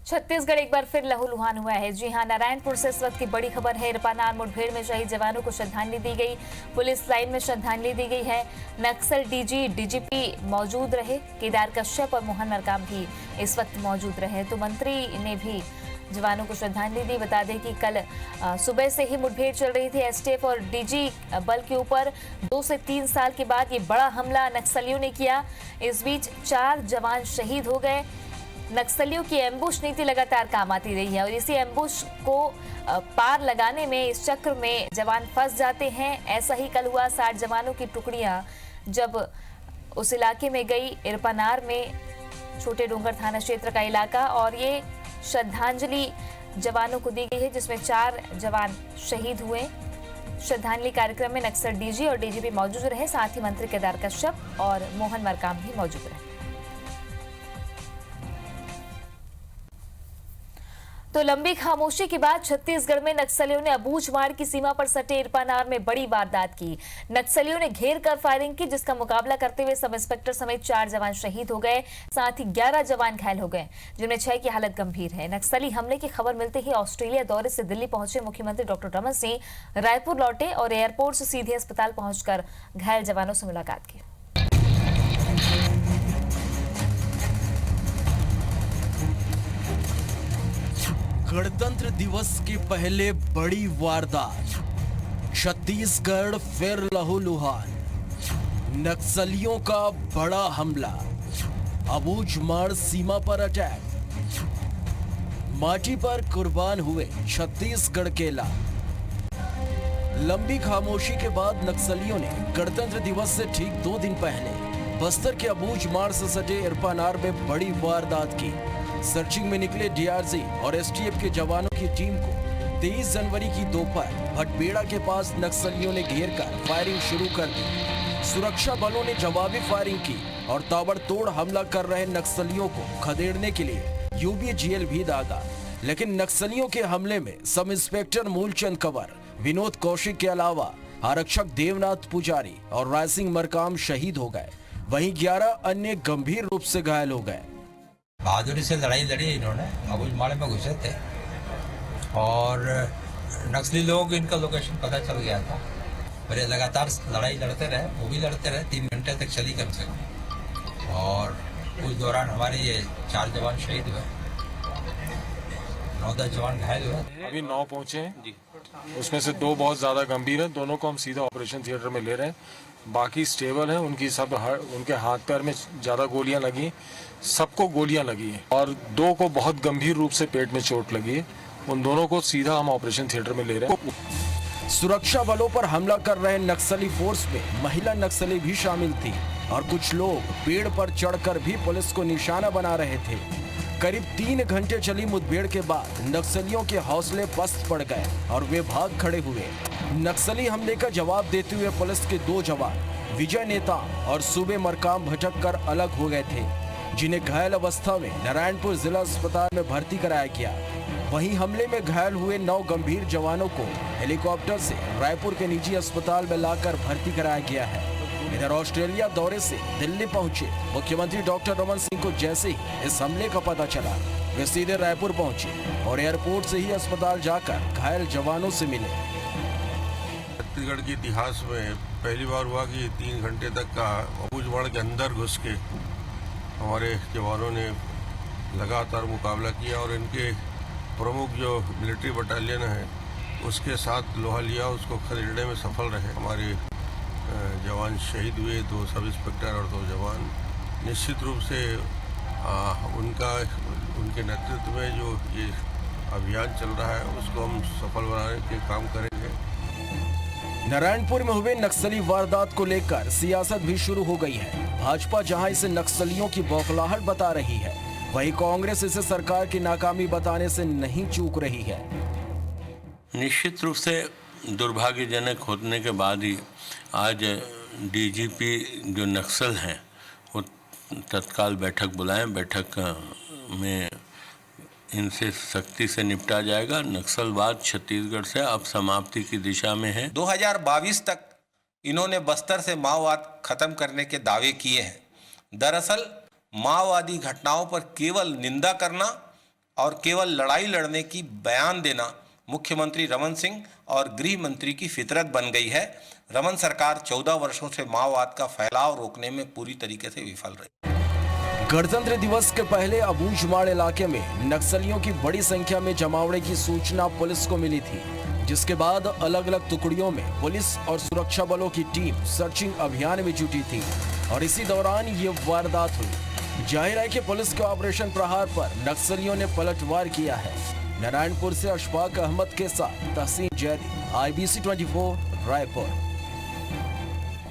छत्तीसगढ़ एक बार फिर लहूलुहान हुआ है। जी हां, नारायणपुर से इस वक्त की बड़ी खबर है। इरपानार मुठभेड़ में शहीद जवानों को श्रद्धांजलि दी गई। पुलिस लाइन में श्रद्धांजलि दी गई है। नक्सल डीजीपी मौजूद रहे। केदार कश्यप और मोहन मरकाम भी इस वक्त मौजूद रहे। तो मंत्री ने भी जवानों को श्रद्धांजलि दी। बता दें कि कल सुबह से ही मुठभेड़ चल रही थी एसटीएफ और डीजी बल के ऊपर। 2 से 3 साल के बाद ये बड़ा हमला नक्सलियों ने किया। इस बीच 4 जवान शहीद हो गए। नक्सलियों की एम्बुश नीति लगातार काम आती रही है और इसी एम्बुश को पार लगाने में, इस चक्र में जवान फंस जाते हैं। ऐसा ही कल हुआ। 60 जवानों की टुकड़ियां जब उस इलाके में गई, इरपानार में, छोटे डूंगर थाना क्षेत्र का इलाका, और ये श्रद्धांजलि जवानों को दी गई है जिसमें 4 जवान शहीद हुए। श्रद्धांजलि कार्यक्रम में नक्सल डीजी और डीजीपी मौजूद रहे। साथ ही मंत्री केदार कश्यप और मोहन मरकाम भी मौजूद रहे। तो लंबी खामोशी के बाद छत्तीसगढ़ में नक्सलियों ने अबूझमाड़ की सीमा पर सटे इरपानार में बड़ी वारदात की। नक्सलियों ने घेर कर फायरिंग की, जिसका मुकाबला करते हुए सब इंस्पेक्टर समेत 4 जवान शहीद हो गए। साथ ही 11 जवान घायल हो गए, जिनमें 6 की हालत गंभीर है। नक्सली हमले की खबर मिलते ही ऑस्ट्रेलिया दौरे से दिल्ली पहुंचे मुख्यमंत्री डॉक्टर रमन सिंह रायपुर लौटे और एयरपोर्ट से सीधे अस्पताल पहुंचकर घायल जवानों से मुलाकात की। गणतंत्र दिवस के पहले बड़ी वारदात, छत्तीसगढ़ फिर लहूलुहान। नक्सलियों का बड़ा हमला, अबूझमाड़ सीमा पर अटैक, माटी पर कुर्बान हुए छत्तीसगढ़ के लाल। लंबी खामोशी के बाद नक्सलियों ने गणतंत्र दिवस से ठीक 2 दिन पहले बस्तर के अबूझमाड़ से सटे इरपानार में बड़ी वारदात की। सर्चिंग में निकले डीआरजी और एसटीएफ के जवानों की टीम को 23 जनवरी की दोपहर भटबेड़ा के पास नक्सलियों ने घेर कर फायरिंग शुरू कर दी। सुरक्षा बलों ने जवाबी फायरिंग की और ताबड़तोड़ हमला कर रहे नक्सलियों को खदेड़ने के लिए यूबीजीएल भी दागा। लेकिन नक्सलियों के हमले में सब इंस्पेक्टर मूलचंद कंवर, विनोद कौशिक के अलावा आरक्षक देवनाथ पुजारी और रायसिंह मरकाम शहीद हो गए। वहीं 11 अन्य गंभीर रूप से घायल हो गए। बहादुरी से लड़ाई लड़ी इन्होंने। अबूझमाड़ में घुसे थे और नक्सली लोग, इनका लोकेशन पता चल गया था। पर ये लगातार लड़ाई लड़ते रहे, वो भी लड़ते रहे। 3 घंटे तक चली कम से कम। और उस दौरान हमारे ये 4 जवान शहीद हुए, 9-10 जवान घायल हुए। अभी 9 पहुंचे हैं जी, उसमें से 2 बहुत ज़्यादा गंभीर हैं। दोनों को हम सीधा ऑपरेशन थिएटर में ले रहे हैं। बाकी स्टेबल हैं। उनके हाथ पैर में ज़्यादा गोलियां लगी, सबको गोलियां लगी हैं और 2 को बहुत गंभीर रूप से पेट में चोट लगी है। उन दोनों को सीधा हम ऑपरेशन थिएटर में ले रहे हैं। सुरक्षा बलों पर हमला कर रहे नक्सली फोर्स में महिला नक्सली भी शामिल थी और कुछ लोग पेड़ पर चढ़कर भी पुलिस को निशाना बना रहे थे। करीब 3 घंटे चली मुठभेड़ के बाद नक्सलियों के हौसले पस्त पड़ गए और वे भाग खड़े हुए। नक्सली हमले का जवाब देते हुए पुलिस के 2 जवान विजय नेता और सूबे मरकाम भटक कर अलग हो गए थे, जिन्हें घायल अवस्था में नारायणपुर जिला अस्पताल में भर्ती कराया गया। वहीं हमले में घायल हुए 9 गंभीर जवानों को हेलीकॉप्टर से रायपुर के निजी अस्पताल में लाकर भर्ती कराया गया है। इधर ऑस्ट्रेलिया दौरे से दिल्ली पहुंचे मुख्यमंत्री डॉक्टर रमन सिंह को जैसे ही इस हमले का पता चला, वे सीधे रायपुर पहुंचे और एयरपोर्ट से ही अस्पताल जाकर घायल जवानों से मिले। छत्तीसगढ़ के इतिहास में पहली बार हुआ कि 3 घंटे तक का अबूझमाड़ के अंदर घुस के हमारे जवानों ने लगातार मुकाबला किया और इनके प्रमुख जो मिलिट्री बटालियन है उसके साथ लोहा लिया, उसको खदेड़ने में सफल रहे। हमारे जवान शहीद हुए, 2 सब इंस्पेक्टर और 2 जवान। निश्चित रूप से उनके नेतृत्व में जो ये अभियान चल रहा है उसको हम सफल बनाने के काम करेंगे। नारायणपुर में हुए नक्सली वारदात को लेकर सियासत भी शुरू हो गई है। भाजपा जहां इसे नक्सलियों की बौखलाहट बता रही है, वहीं कांग्रेस इसे सरकार की नाकामी बताने से नहीं चूक रही है। निश्चित रूप से दुर्भाग्यजनक होने के बाद ही आज डीजीपी जो नक्सल हैं वो तत्काल बैठक बुलाएं। बैठक में इनसे सख्ती से निपटा जाएगा। नक्सलवाद छत्तीसगढ़ से अब समाप्ति की दिशा में है। 2022 तक इन्होंने बस्तर से माओवाद खत्म करने के दावे किए हैं। दरअसल माओवादी घटनाओं पर केवल निंदा करना और केवल लड़ाई लड़ने की बयान देना मुख्यमंत्री रमन सिंह और गृह मंत्री की फितरत बन गई है। रमन सरकार 14 वर्षों से माओवाद का फैलाव रोकने में पूरी तरीके से विफल रही। गणतंत्र दिवस के पहले अबूझमाड़ इलाके में नक्सलियों की बड़ी संख्या में जमावड़े की सूचना पुलिस को मिली थी, जिसके बाद अलग अलग टुकड़ियों में पुलिस और सुरक्षा बलों की टीम सर्चिंग अभियान में जुटी थी और इसी दौरान ये वारदात हुई। जाहिर है कि पुलिस के ऑपरेशन प्रहार पर नक्सलियों ने पलटवार किया है। नारायणपुर से अशफाक अहमद के साथ तहसीन जैदी, IBC 24 रायपुर।